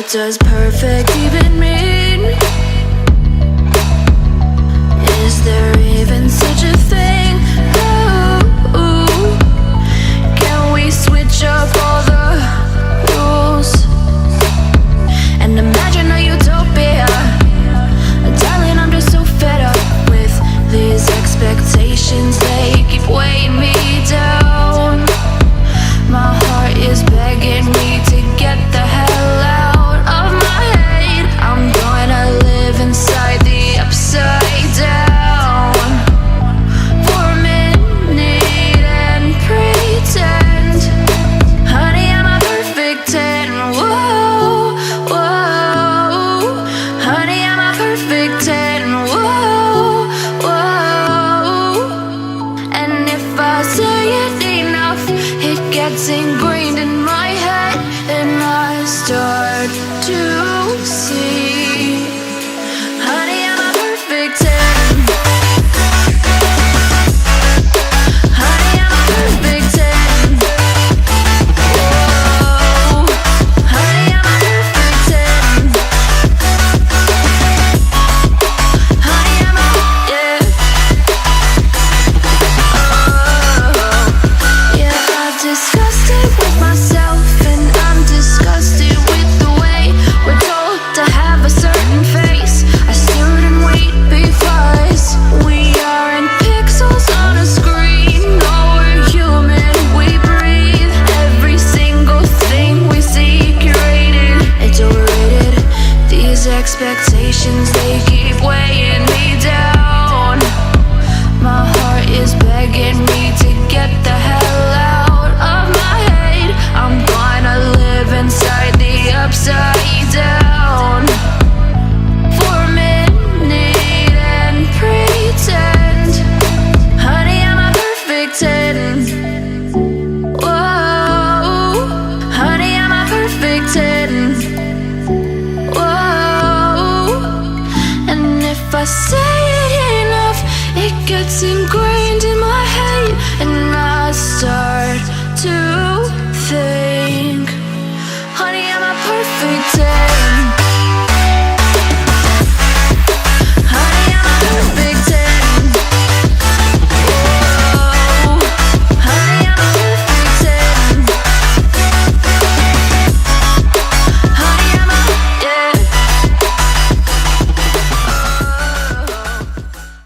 What does perfect even mean? Is there even such a thing? Ooh, can we switch up all the rules and imagine a utopia? Darling, I'm just so fed up with these expectations. They keep weighing me down. My heart is begging me to get the hell out of my head. I'm gonna live inside the upside down for a minute and pretend, honey, I'm a perfect 10. Whoa, whoa, honey, I'm a perfect 10. Whoa, whoa, and if I say it enough, it gets ingrained in my head, and I start to see, honey, I'm a perfect 10. Honey, I'm a perfect 10. Whoa, honey, I'm a perfect 10. Honey, I'm a, yeah. Oh, yeah, I've discussed it with myself, and I'm disgusted with the way we're told to have a certain face. I stood and wait because we aren't pixels on a screen. No, we're human, we breathe. Every single thing we see curated. It's overrated. These expectations, they keep weighing me down. My heart is begging me to get the hell out of my head. I'm gonna live inside the upside down for a minute and pretend, honey, I'm a perfect 10. Whoa, honey, I'm a perfect 10. Whoa, and if I say it enough, it gets